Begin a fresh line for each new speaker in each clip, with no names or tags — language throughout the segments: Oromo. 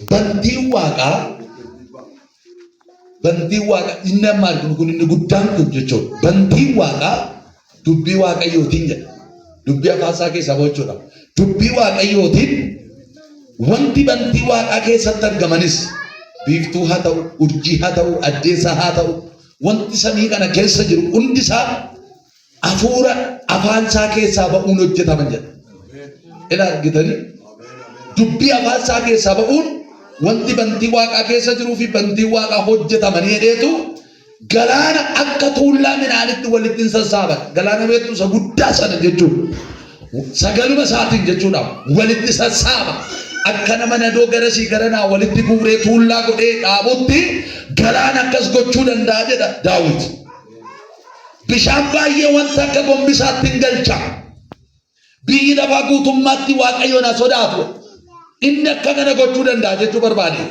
bantii waaqa inni amma arginu kun inni guddaan kun jechuudha. Bantii waaqa dubbii waaqayyootiin jedha. Dubbii afaasaa keessaa bochuudha. Dubbii waaqayyootiin wanti bantii waaqaa keessatti argamanis biiftuu haa ta'u, urjii haa ta'u, addeessaa haa ta'u, wanti samii kana keessa jiru hundisaa hafuura afaansaa keessaa ba'uun hojjetaman jedha. Ila argitanii dubbii afaansaa keessaa ba'uun wanti bantii waaqaa keessa jiruu fi bantii waaqaa hojjetamanii hedheetu galaana akka tuullaa midhaanitti walitti hin sassaaban. Galaana beektu isa guddaa sana jechuudha. Sagaluma isaatiin jechuudha walitti sassaaba. Akka nama nadoo garasii garanaa walitti guuree tuullaa godhee dhaabutti galaana akkas gochuu danda'a jedha Daawit. Bishaan baay'ee wanta akka gombisaatti hin galcha. Biyyi lafaa guutummaatti waaqayyoon haa sodaatu. Inni akka kana gochuu danda'a jechuu barbaade.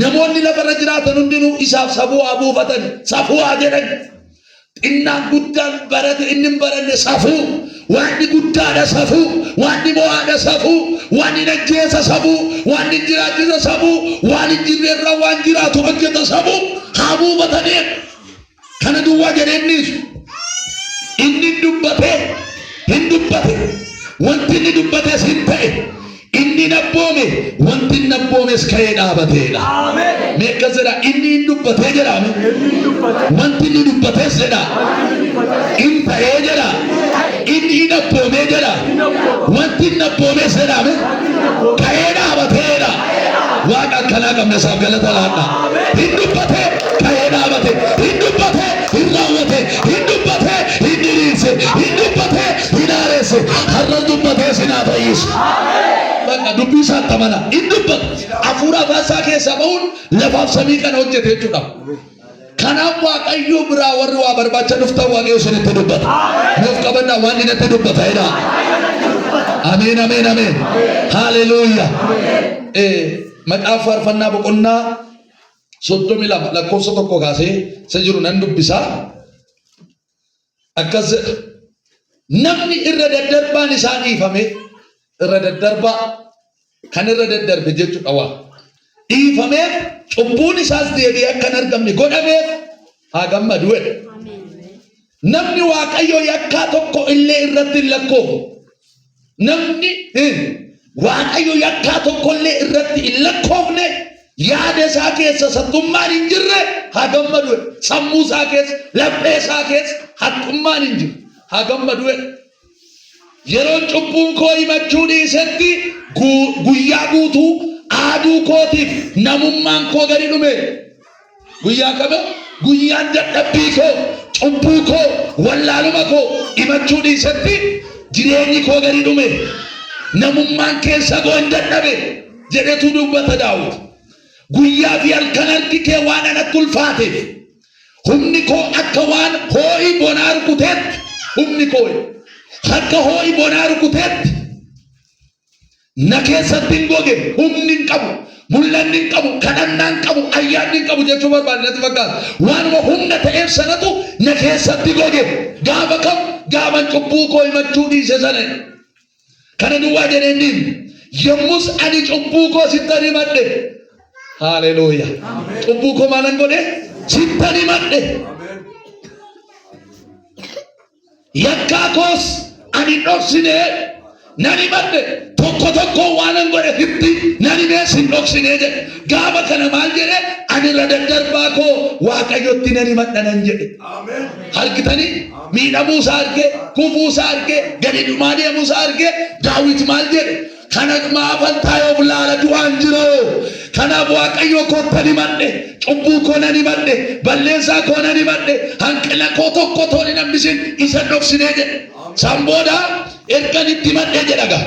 Namoonni lafarra jiraatan hundinuu isaaf safuu haa buufatan, safuu haa jedhan. Xinnaan guddaan barate inni hin baranne safuu. Wanni guddaadha safuu, wanni mo'aadha safuu, wanni najjeessa safuu, wanni jiraachisa safuu, wanni jirreerra waan jiraatu hojjeta safuu haa buufatanii. Kana duwwaa jedheennis inni hin dubbate wanti inni dubbates hin ta'e. Inni nabboome wanti nabboomes ka'ee dhaabateedha. Meeqa jedha inni hin dubbatee jedhame wanti inni dubbates jedha in ta'ee jedha inni hin nabboomee jedha wanti nabboomes jedhame ka'ee dhaabateedha. Waaqa akkanaa qabna isaaf galata laadha. Hin dubbatee ka'ee dhaabate, hin dubbatee hin raawwate, hin dubbatee hin diriirse, hin dubbatee hin aareesse, har'a dubbatee sinaa fayyisu. Bakka dubbii isaatti amana hin dubbatu. Hafuura afaasaa keessaa ba'uun lafaaf samii kana hojjete jechuudha. Kanaaf waaqayyo biraa warri waa barbaacha dhuftan waaqayyo isinitti dubbata. Nuuf qabannaa waan inni dubbata jedha. Ameen ameen ameen. Haleluuyaa. Maqaa faarfannaa boqonnaa 32 lakkoofsa 1 kaasee isa jiru nan dubbisaa. Akkas namni irra daddarbaan isaa dhiifame. Irra daddarbaa kan irra daddarbe jechuudha waa dhiifameef cubbuun isaas deebi'ee akka hin argamne godhameef haa gammadu. Namni waaqayyo yakkaa tokko illee irratti hin lakkoofne. Namni waaqayyo yakkaa tokko illee irratti hin lakkoofne yaada isaa keessa sattummaan hin jirre haa gammadu. Sammuu isaa keessa laphee isaa keessa hattummaan hin jiru haa gammadu. Yeroo cubbuun koo himachuu dhiisetti guyyaa guutuu aaduu kootiif namummaan koo gadi dhume. Guyyaa kama guyyaan dadhabbii koo cubbuu koo wallaaluma koo himachuu dhiisetti jireenyi koo gadi dhume. Namummaan keessa koo hin dadhabe jedhetu dubbata Daawit. Guyyaa fi halkan harki kee waan anatti ulfaateef humni koo akka waan hoo'ii bonaa rukuteetti humni koo akka hoo'ii bonaa rukuteetti na keessatti hin goge. Humni hin qabu, mul'anni hin qabu, kadhannaa hin qabu, ayyaanni hin qabu jechuu barbaade natti fakkaata. Waanuma humna ta'eef sanatu na keessatti goge. Gaafa kam gaafa cubbuu koo himachuu dhiise sana. Kana duwwaa jedheenniin yommus ani cubbuu koo sittan himadhe. Haleluuyaa. Cubbuu koo maalan godhe sittan himadhe. Yakkaa koos ani dhoksine nan himadhe. Tokko waanan godhe hitti nan himee sin dhoksine jedhe. Gaafa kana maal jedhe ani irra daddarbaa koo waaqayyotti nan himadha nan jedhe. Argitanii miidhamuu isaa arge, kufuu isaa arge, gadi dhumaa deemuu isaa arge. Daawit maal jedhe kana maafan taayoof laala du'aan jiroo. Kanaaf waaqayyo kottan himadhe, cubbuu koo nan himadhe, balleessaa koo nan himadhe, hanqina koo tokko toon hin hambisin isa dhoksine jedhe. San booda ergan itti himadhe jedhaga.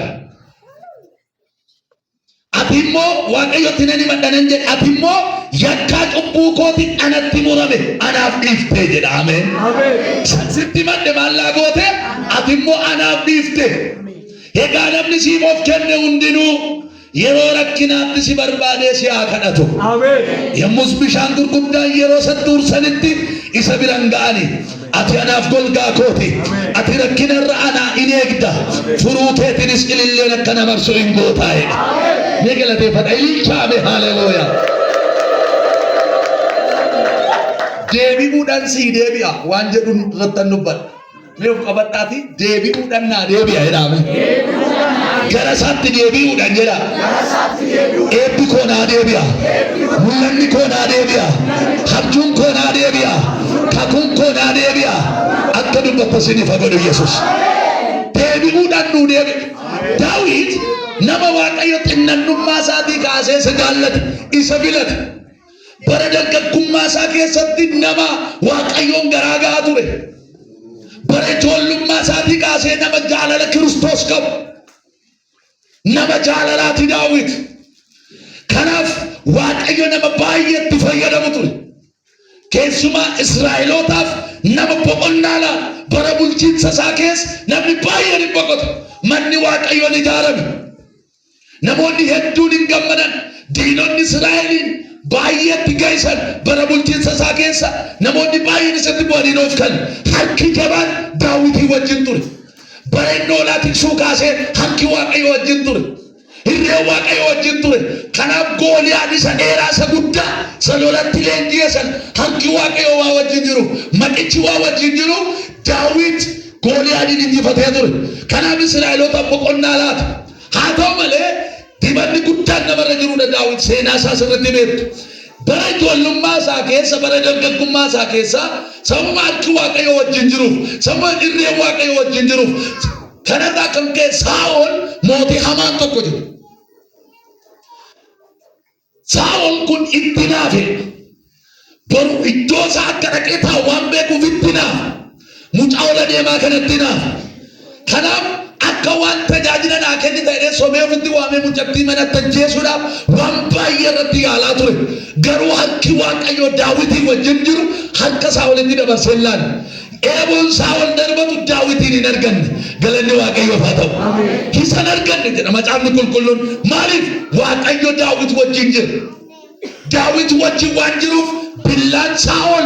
Ati immoo waaqayyotti nan himadha nan jedhe. Ati immoo yakkaa cubbuu kooti anatti murame anaaf dhiifte jedha. Ameen. Sitti himadhe maallaa goote ati immoo anaaf dhiifte. Egaa namni siif of kenne hundinuu yeroo rakkinaatti si barbaadee si haa kadhatu. Yommus bishaan gurguddaan yeroo sattuursanitti isa biran ga'ani. Ati anaaf golgaa kooti. Ati rakkinarra anaa in eegda. Furuu keetinis ililleen akka namarsu hin gootaa. Negalate fada ilchaame haleluya. Deebi'uudhaan sii deebi'a waan jedhuun irrattan dubbadha. Mee of qabadhaati deebi'uudhaan naa deebi'a jedhame. Gara isaatti deebi'uudhaan jedha. Eebbi koo naa deebi'a. Mul'anni koo naa deebi'a. Abjuun koo naa deebi'a. Kakuun koo naa deebi'a. Akka dubbatta siniif haa godhu Yesuus. Deebi'uudhaan nuu deebi'a. Daawit nama Waaqayyo xinnannummaa isaatii kaasee isa jaallate isa filate. Bara dargaggummaa isaa keessatti nama Waaqayyoon garaa gahaa ture. Bara ijoollummaa isaatii kaasee nama jaalala Kiristoos qabu. Nama jaalalaati Daawit. Kanaaf Waaqayyo nama baay'eetti fayyadamu ture. Keessumaa Israa'elootaaf nama boqonnaa laata. Bara bulchiinsa isaa keessa namni baay'een hin boqotu. Manni Waaqayyoon ijaarame. Namoonni hedduun hin gammadan. Diinonni Israa'eliin baay'eetti geessan bara bulchiinsa isaa keessa namoonni baay'een isatti bu'anii oofkan. Harki jabaan Daawitii wajjin ture. Bara inni hoolaa tiksuu kaasee harki Waaqayyo wajjin ture. Hirree Waaqayyo wajjin ture. Kanaaf Gooliyaan isa dheeraa isa guddaa isa lolatti leenji'eessan harki Waaqayyo waa wajjin jiru. Maqichi waa wajjin jiru. Daawit Gooliyaanin injifatee ture. Kanaaf Israa'eloota boqonnaa laata. Haa ta'u malee dibanni guddaan namarra jirudha Daawit seenaa isaa sirriitti beektu. Bara ijoollummaa isaa keessa bara dargaggummaa isaa keessa sababa harki Waaqayyo wajjin jiruuf sababa irree Waaqayyo wajjin jiruuf kanarraa kan ka'e Saa'ol mootii hamaan tokko jiru. Saa'ol kun itti naafe boru iddoo isaa akka dhaqee taa'u waan beekuuf itti naafe mucaa ola deemaa kanatti naafe. Kanaaf akka waan tajaajila naa kenni ta'ee sobee ofitti waamee mucattii manatti ajjeesuudhaaf waan baay'ee irratti yaalaa ture. Garuu harki Waaqayyo Daawitii wajjin jiru harka Saa'olitti dabarsee laale. Eeboon Saa'ol darbatu Daawitiin hin arganne. Galanni Waaqayyoof haa ta'u. Hisan arganne jedha macaafni qulqulluun. Maaliif Waaqayyo Daawit wajjin jira. Daawit wajjin waan jiruuf billaan Saa'ol,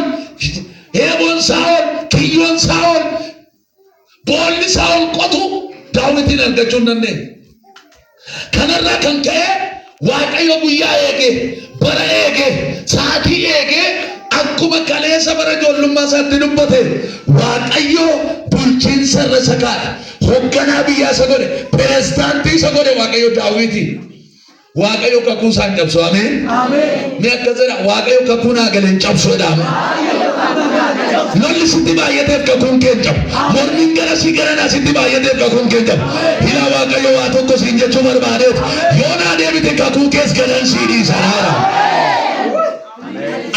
eeboon Saa'ol, kiyyoon Saa'ol, boolli Saa'ol qotu Daawitiin argachuu hin dandeenye. Kanarraa kan ka'e Waaqayyo guyyaa eege, bara eege, sa'aatii eege akkuma kaleessa bara ijoollummaa isaatti dubbate Waaqayyo bulchiinsa irra isa kaa'e. Hoogganaa biyyaa isa godhe, pirezidaantii isa godhe Waaqayyo Daawitiin. Waaqayyo kakuu isaan cabsu ameen. Mee akka jedha Waaqayyo kakuu naa galeen cabsuudha ameen. Lolli sitti baay'ateef kakuun kee cabu. Mormiin gara si gara naa sitti baay'ateef kakuun kee cabu. Ilaa Waaqayyo waa tokko siin jechuu barbaadeet yoo naa deebite kakuu kees galan sii dhiisanaadha.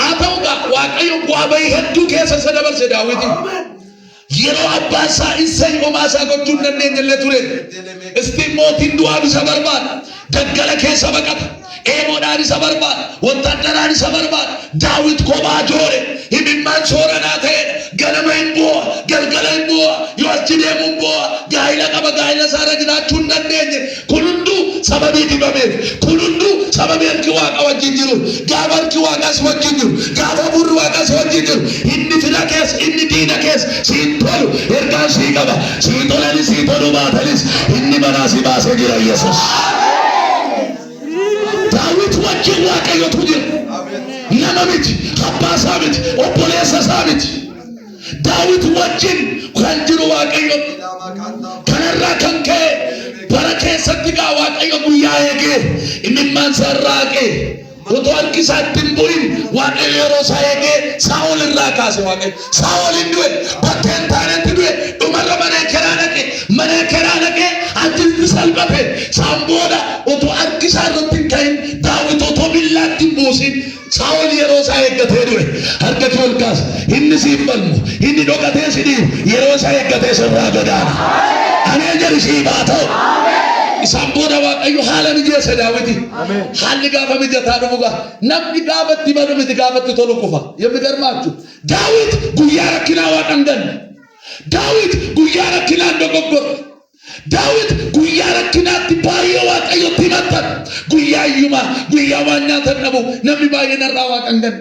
Haa ta'u Waaqayyo bu'aa bahii hedduu keessa isa dabarse Daawitiin. Yeroo abbaan isaa isa homaa isaa gochuu hin dandeenye illee ture. Istiin mootiin du'aa isa barbaada. Daggala keessa baqata. Eeboodhaan isa barbaada. Wotaaddaraan isa barbaada. Daawit kophaa joore. Himimmaan sooranaa ta'edha. Ganama hin bu'a. Galgala hin bu'a. Yoo achi deemu hin bu'a. Gaa'ila qaba. Gaa'ila isaarra jiraachuu hin dandeenye. Kun hunduu sababii dibameef. Kun hunduu sababii harki Waaqa wajjin jiru. Gaafa harki Waaqaas wajjin jiru. Gaafa hafuurri Waaqaas wajjin jiru. Inni fira keessa, inni diina keessa siin tolu. Ergaan sii qaba. Sii tolanis sii toluu baatanis inni manaa si baasee jira Yesuus. Daawit wajjin Waaqayyotu jira. Nama miti, abbaa isaa miti, obboleessa isaa miti. Daawit wajjin kan jiru Waaqayyo. Kanarraa kan ka'e bara keessatti gaa Waaqayyo guyyaa eegee imimmaan isaa raaqee otoo harki isaatti hin bu'in Waaqayyo yeroo isaa eegee Saa'ol irraa kaase Waaqayyo. Saa'ol hin du'e, bakkee hin taanetti du'e, dhumarra mana keraa dhaqee achitti salphate. Isaan booda otoo harki isaa irratti hin ka'in Daawit otoo billaatti hin buusin Saa'ol yeroo isaa eeggatee du'e. Harka kee ol kaasi. Inni siif falmu, inni dhokatee si dhiibu yeroo isaa eeggatee sirraa godaana. Ameen jedhi siif haa ta'u. Isaan booda Waaqayyo haala mijeesse Daawiti. Haalli gaafa mijataa dhufu namni gaafatti badu miti gaafatti tolu kufa. የሚገርማችሁ ዳዊት guyyaa rakkinaa Waaqa hin ganne. Daawit guyyaa rakkinaan dogoggora. Daawit guyyaa rakkinaatti baay'ee Waaqayyotti himatan. Guyyaa iyyumaa, guyyaa waan nyaatan dhabu namni baay'een irraa Waaqa hin ganne.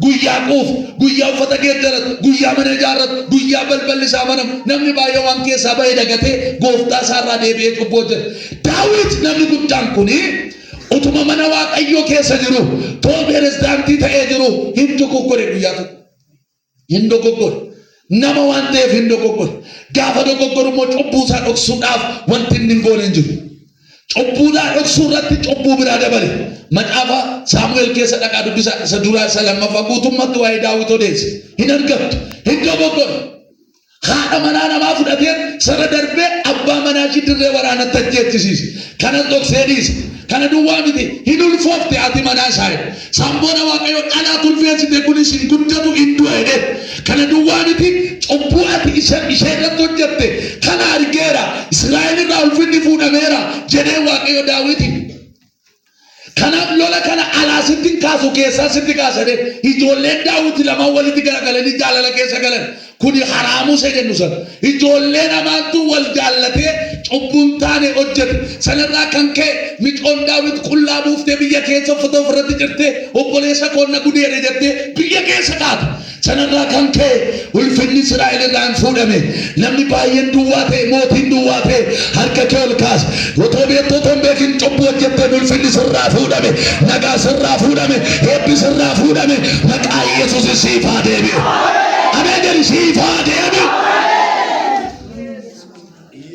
Guyyaa quufu, guyyaa uffata geeddaratu, guyyaa mana ijaarratu, guyyaa balballi isaa banamu namni baay'ee waan keessaa bahee dagatee gooftaa isaarraa deebi'ee cubboo jira. Daawit namni guddaan kuni utuma mana waaqayyoo keessa jiru toon pirezidaantii ta'ee jiru hin dogoggore guyyaa tokko hin dogoggore nama waan ta'eef hin dogoggore gaafa dogoggoru immoo cubbuusaa dhoksuudhaaf wanti inni hin goone hin jiru cubbuudhaa dhoksuu irratti cubbuu biraa dabale macaafa saamu'eel keessa dhaqaa dubbisaa isa duraa isa lammaffaa guutummaatti waa'ee daawit odeesse hin argattu hin dogoggore haadha manaa namaa fudhateen sara darbee abbaa manaa ishii dirree waraanatti ajjeechisiise kanas dhoksee dhiise kana duwwaa miti hin ulfoofte ati manaa isaa samboona waaqayyo dhalaa tulfeessite kunis hin guddatu hin du'a jedhe kana duwwaa miti cubbuu ati ishee irratti hojjette kana argeera Israa'el irraa ulfinni fuudhameera jedhee waaqayyo Daawiti kanaaf lola kana alaa sitti kaasu keessaa sitti kaasane ijoolleen Daawit lama walitti garagalanii jaalala keessa galan kuni haraamu sejennu san ijoolleen amaantu wal jaallatee cubbuun taane hojjete sanarraa kan ka'e micoon Daawit qullaa buuftee biyya keessa uffata ofirratti jirtee obboleessa koonna gudeere jettee biyya keessa kaate sanarraa kan ka'e ulfinni Israa'el irraa fuudhame namni baay'een duwwaa ta'e mootiin duwwaa ta'e harka kee ol kaase otoo beektoon beekin cubbuu hojjettee ulfinni sirraa fuudhame nagaa sirraa fuudhame eebbi sirraa fuudhame maqaa Yesuus siif haa deebi'u Amen siif haa deebi'u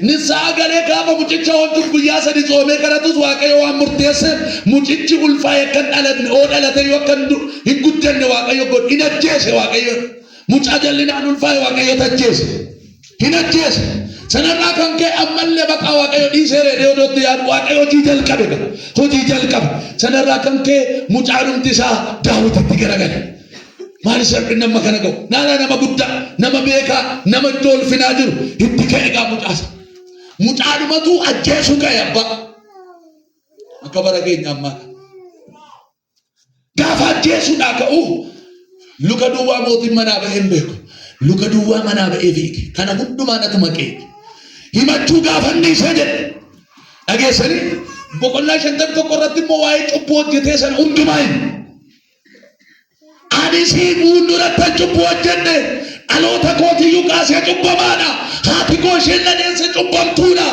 nisaa galee gaafa mucicha wantu guyyaa sadi tsoomee kadhatus waaqayyo waan murteesse mucichi ulfaa'e kan dhalatne oo dhalate yoo kan hin guddanne waaqayyo godhe hin ajjeese waaqayyo mucaa jallinaan ulfaa'e waaqayyo tajjeese hin ajjeese sanarraa kan ka'e ammallee maqaa waaqayyo dhiisee reedee odootti yaadu waaqayyo hojii jalqabe sanarraa kan ka'e mucaa dhumti isaa Daawititti garagale maali sarbi nama kana ga'u naala nama guddaa nama beekaa nama iddoo ulfinaa jiru itti ka'e gaa mucaasa mucaadhumatu ajjeesuu ka'e abbaa akka bara keenya ammaa gaafa ajjeesuudhaa ka'u luka duwwaa mootiin manaa ba'ee hin beeku luka duwwaa manaa ba'ee fiige kana hundumaa natu maqee himachuu gaafa inni isa jedhe dhageessanii boqonnaa 51 irratti immoo waa'ee cubbuu hojjetee sana hundumaa hin ani si fuulduratti cubbuu hojjenne dhaloota kootiyyuu kaasee cubbamaadha haati koo isheen dhadeesse cubbamtuudha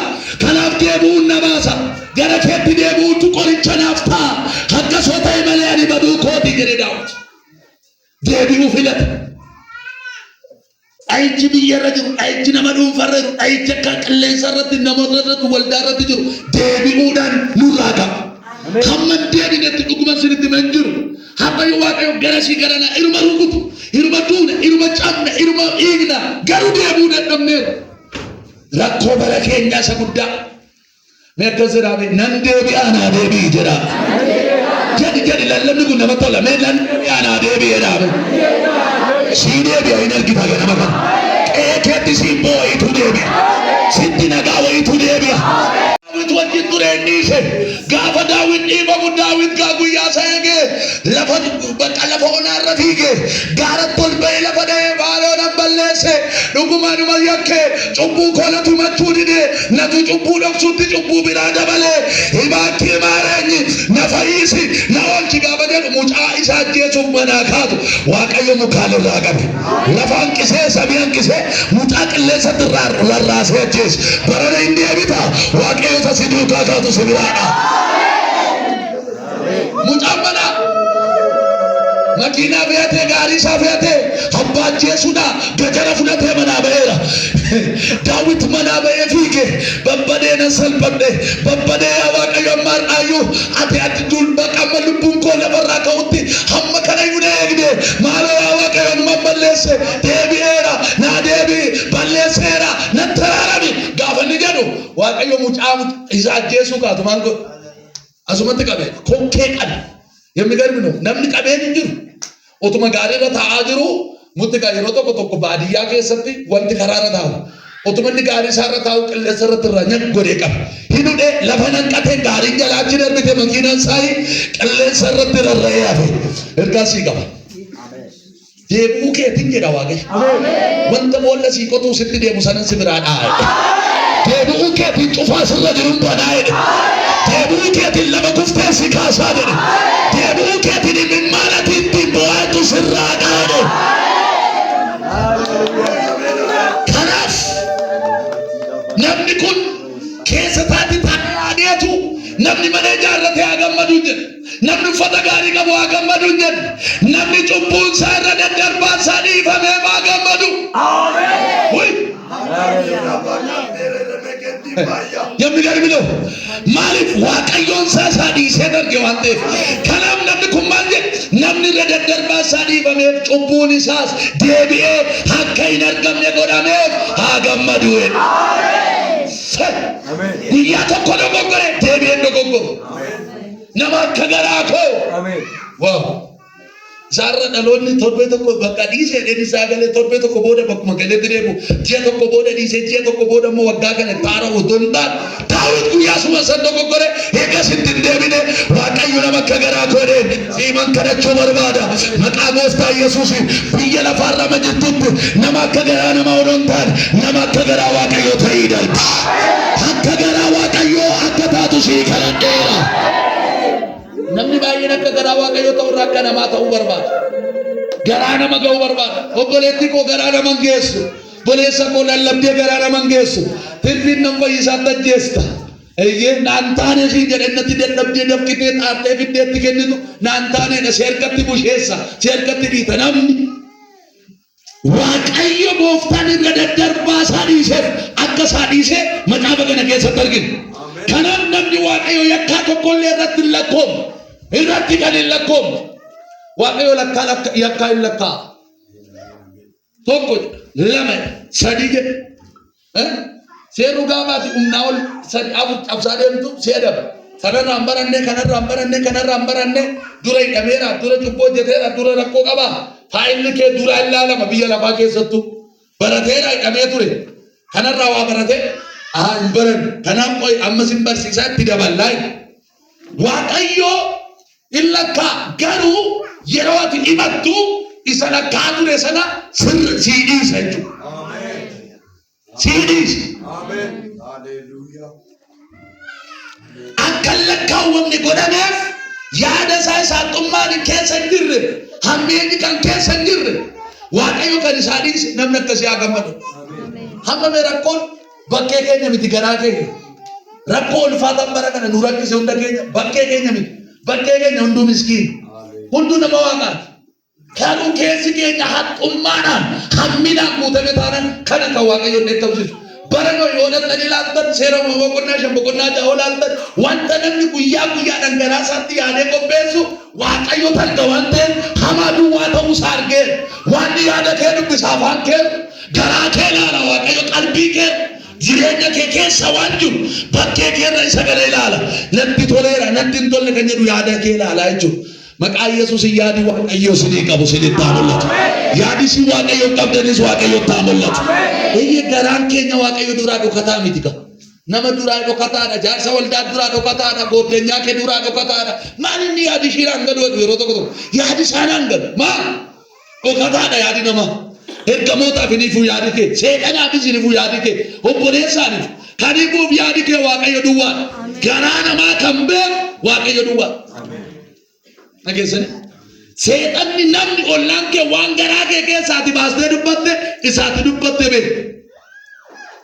kanaaf deebi'uun na baasa gara keetti deebi'uutu qoricha naaf ta'a akkasoo ta'e malee ani baduu kooti jedhe Daawit deebi'uu filate dha'ichi biyyarra jiru dha'ichi nama dhuunfarra jiru dha'ichi akka qilleensa irratti namoota irratti waldaa irratti jiru deebi'uudhaan nurraa qaba hamma deebinetti dhuguma sinitti man jiru Habayo waaqayyo garasi garana iruma rukutu iruma duuna iruma cabna iruma igna garu deebi'uu dadhabneeru rakkoo bara keenyaa isa guddaa meekkasiraame nan deebi'aa naa deebi'i jedha jadi lallabni kun nama tola mee nan deebi'aa naa deebi'i jedhaame sii deebi'a hin argita ganama kana keekeetti siin boo'itu deebi'a sitti nagaa wayitu deebi'a Daawit wajjin tureen dhiise gaafa Daawit dhiibamu Daawit gaa guyyaa isaa eegee lafa onaa irra fiige gaaratti ol ba'ee lafa dha'ee baaloodhaan balleesse dhugumaanuma yakkee cubbuu koolatu machuu dide natu cubbuu dhoksutti cubbuu biraa dabalee himaakki maareenyi na fayyisi na oolchi gaafa jedhu mucaa isaa ajjeesuuf manaa kaatu waaqayyo mukaan irraa qabe lafa hanqisee sabii hanqisee mucaa qilleensatti rarraasee ajjeese barana hin deebita waaqayyo siduu kaakaatu sibiraadha mucaan manaa makiinaa fe'atee gaarii isaa fe'atee abbaa ajjeesuudha gajara fudhatee manaa ba'eera Daawit manaa ba'ee fiige babbadee nan salphadhe babbadee yaa waaqayyo ammaan aayyuu ati dulbaqamma lubbuun koo lafarraa ka'utti hamma kana iyyuu na eegde maaloo yaa waaqayyo numa balleesse deebi'eera naa deebi'i balleesseera nan taraarami gaafa inni jedhu waaqayyo mucaa isa ajjeesuu kaatu maal godhu asumatti qabe kokkee qabe የሚገርም ነው namni qabeen hin jiru otuma gaarii irra taa'aa jiru mutti yeroo tokko baadiyyaa keessatti wanti karaa irra taa'u otuma inni gaarii isaa irra taa'u qilleensa irratti irraa nyaq godhee qaba hidhudhee lafa nanqatee gaarii jalaachi darbite makiinaan isaa qilleensa irratti rarra'ee hafe ergaasii qaba deebuu keetiin jedha waaqayyo wanta boolla sii qotuu sitti deemu sanan si biraa dhaa'e deebuu keetiin cufaa sirra jiruun banaa jedhe deebuu keetiin lama kuftee si kaasaa jedhe deebuu keetiin imimmaanatiin dhibbo'aatu sirraa dhaa'e kanaaf namni kun keessa taati taa'ee adeetu namni mana ijaarrate haa gammadu jedhe. Namni uffata gaarii qabu haa gammadu jedhe. Namni cubbuun isaa irra daddarbaan isaa dhiifamee haa gammadu. የሚገርም ነው ማለት waaqayyoon isaa dhiisee darge waan ta'eef kanaaf namni kun maal jedhe namni irra daddarbaa isaa dhiifameef cubbuun isaas deebi'ee akka hin argamne godhameef haa gammadu. guyyaa tokko dogoggore deebi'een dogoggoru nama akka garaa koo waaw Zarra dhaloonni torbee tokko bakka dhiisee dheedhi saagalee torbee tokko booda bakkuma galeetti deemu ji'a tokko booda dhiisee ji'a tokko booda immoo waggaa kana taara otoo hin taane Daawit guyyaa suma san dogoggore eegas itti hin deebine waaqayyo nama akka garaa koodheen siiman kadhachuu barbaada maqaa gooftaa Yesuus biyya lafaarra jirtutti nama akka garaa nama odoo hin taane nama akka garaa waaqayyo ta'ii darba akka garaa waaqayyo akka taatu sii kadhadheera. Namni baay'een akka garaa waaqayyo ta'u irraa akka namaa ta'uu barbaada. Garaa nama ga'uu barbaada. Obboleetti koo garaa nama hin geessu. Obboleessa koo lallabdee garaa nama hin geessu. Tirfiin nama fayyisaatti ajjeesta. Naan taane siin jedhe natti dadhabdee dafqitee xaartee fiddeetti kennitu naan taaneedha si harkatti busheessa si harkatti dhiita namni. Waaqayyo gooftaan irra daddarbaa isaa dhiiseef akka isaa dhiisee macaafa kana keessatti argina. Kanaaf namni waaqayyo yakkaa tokkollee irratti hin lakkoomne. Irratti kan hin lakkoomne waaqayyo yakkaa hin lakkaa tokko lama sadii jedhe seeruu gaafaati humnaa ol sadii afur cabsaa deemtu seedaba kanarraan baranne dura hidhameera dura cubboo hojjeteera dura rakkoo qabaa faayilli kee dura ilaalama biyya lafaa keessattu barateera hidhamee ture kanarraa waa barate hin baran kanaaf qoy ammas hin barsiisaa itti daballaa waaqayyo illakka garuu yeroo ati himattu isa lakkaa ture sana siidhiisa jechuudha. Siidhiisa. Akka lakkaawwamni godhameef yaada isaa saaqummaan keessa hin jirre hammeenyi kan keessa hin jirre waaqayyo kan isaa dhiise namni akkasii haa gammadu. Hammame rakkoon bakkee keenya miti garaa keenya rakkoo ulfaataan bara kana nu rakkise hunda keenya bakkee keenya miti. Bakkee keenya hunduu miskiin hunduu nama waaqaati. Kanuu keessi keenya haxxummaadhaan hamminaan guutame taanaan kana kan waaqayyo illee ta'usisu. Bara yoo dhaqanii ilaaltan seera boqonnaa 5 boqonnaa 6 ilaaltan wanta namni guyyaa dhangalaa isaatti yaadee qopheessu waaqayyo talga waan ta'eef hamaa duwwaa ta'uusaa argee waan yaada kee dubbisa afaan kee garaa kee ilaala waaqayyo qalbii kee jireenya kee keessa waan jiru bakkee keerra isa gara ilaala natti toleera natti hin tolle kan jedhu yaada kee ilaala jechuudha. Maqaa Yesuus yaadi waaqayyo sinii qabu sinitti haa mul'atu. Yaadi si waaqayyo qabdanis waaqayyo haa mul'atu. Eeyyee garaan keenya waaqayyo duraa dhokataa miti qaba. Nama duraa dhokataadha jaarsa waldaa duraa dhokataadha gooddeenyaa kee duraa dhokataadha maal inni yaadi ishiiraan gadu yeroo tokko yaadi isaanaan gadu maal dhokataadha yaadi namaa. Ergamootaaf iniifuu yaadi kee seeqanaafis iniifuu yaadi kee obboleessaaniif kaniifuuf yaadi kee waaqayyo duwwaa garaa namaa kan beeku waaqayyo duwwaa. Nageessani seexanni namni ollaan kee waan garaa kee keessaati baastee dubbatte isaatti dubbatte beeku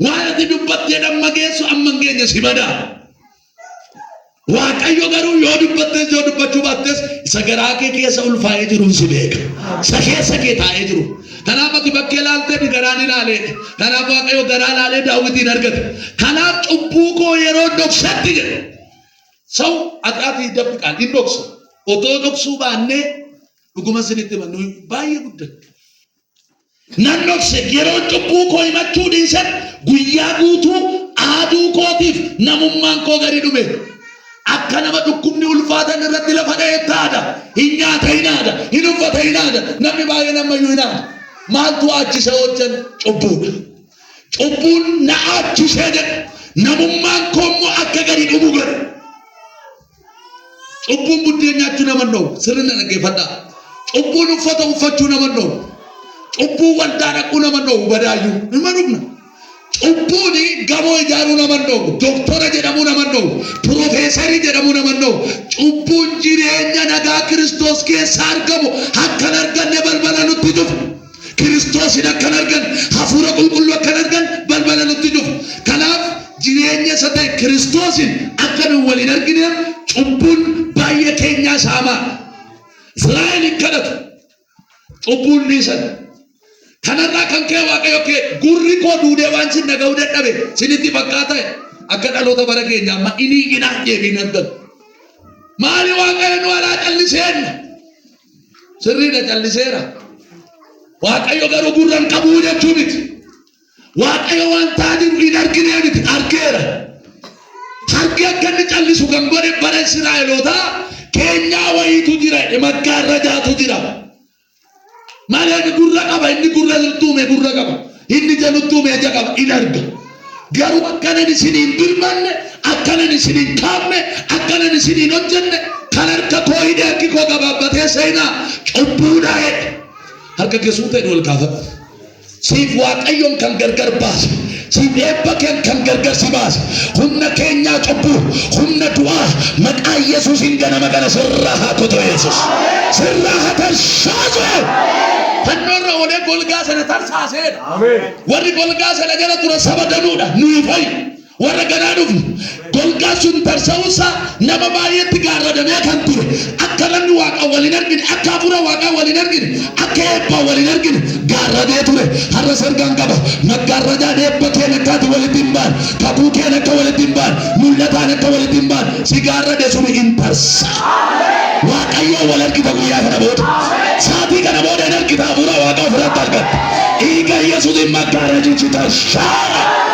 waan ati dubbattee dhamma geessu amma hin geenye si badaa. Waaqayyo garuu yoo dubbattes yoo dubbachuu baattes isa garaa kee keessa ulfaa'ee jiru si beeka isa keessa kee taa'ee jiru. Kanaaf ati bakkee ilaaltee garaan ilaalee kanaaf waaqayyo garaa ilaalee Daawitiin argate kanaaf cubbuu koo yeroo dhoksetti jedhe sau ati dabbiqaan hin dhoksa otoo dhoksuu baannee dhuguma sinitti himannu baay'ee guddaa nan dhokse yeroo cubbuu koo himachuu dhiisan guyyaa guutuu aaduu kootiif namummaan koo gadi dhume akka nama dhukkubni ulfaatan irratti lafa dha'ee taada hin nyaata hin aada hin uffata hin aada namni baay'een ammayyuu hin aada. Maaltu achise hojjan cubbuudha. Cubbuun na achisee jedhe namummaan koo immoo akka gadi dhumu godhe. Cubbuun buddeen nyaachuu nama hin dhowwu sirriitti dhaggeeffadhaa. Cubbuun uffata uffachuu nama hin dhowwu. Cubbuun waldaa dhaquu nama hin dhowwu badaayyuu hin dhugna. Cubbuun gamoo ijaaruu nama hin dhowwu. Dooktora jedhamuu nama hin dhowwu. Piroofeesarii jedhamuu nama hin dhowwu. Cubbuun jireenya nagaa Kiristoos keessa argamu akka hin arganne balbala nutti dhufu. Kiristoos hin akka hin argan hafuura qulqulluu akka hin argan balbala nutti dhufu. Kanaaf jireenya isa ta'e Kiristoosin akka nu waliin argineef cubbuun baay'ee keenyaa saamaa. Israa'el hin kadhatu cubbuun dhiisan. Kanarraa kan ka'e Waaqayyo kee gurri koo duudee waan sin dhaga'uu dadhabe sinitti fakkaata akka dhaloota bara keenya amma inni ginaan deebiin argatu. Maali Waaqayyo nu alaa calliseenna? Sirriidha calliseera. Waaqayyo garuu gurran qabuu jechuu miti. Waaqayyo waan taa'anii hin arginee miti argeera. Harki akka inni callisu kan godhe bara Israa'elootaa keenyaa wayiitu jira maggaarrajaatu jira. Malee gurra qaba inni gurra tuume gurra qaba inni jala tuume ija qaba in arga. Garuu akkanan isiniin birmanne akkanan isiniin kaafne akkanan isiniin hojjenne kan harka koo hidhee harki koo gabaabbatee seenaa cubbuudhaa jedhe. Harka keessuu ta'e wal kaafadhu. Siif Waaqayyoon kan gargar baase siif eebba kan gargar si baase humna keenyaa cubbuu humna du'aa maqaa Yesuusiin ganama kana sirraa haa kutu Yesuus sirraa haa tarsaasuu. Fannoorra olee golgaa sana tarsaaseedha. Warri golgaa sana jala ture saba danuudha nuyi fa'i. Warra ganaa dhufu golgaa sun tarsa'uusaa nama baay'eetti gaarradamee kan ture akka namni Waaqa waliin argine akka hafuura Waaqaa waliin argine akka eebbaa waliin argine gaarradee ture. Har'a sargaan qaba maggaarrajaan eebba keen akkaati walitti hin baan kakuu keen akka walitti hin baan mul'ataan akka walitti hin baan si gaarrade sun hin tarsa'a. Waaqayyoo wal argita guyyaa kana booda saatii kana booda hin argita hafuura Waaqaa ofirratti argatta. Dhiiga Yesuusiin maggaarrajichi tarsa'a.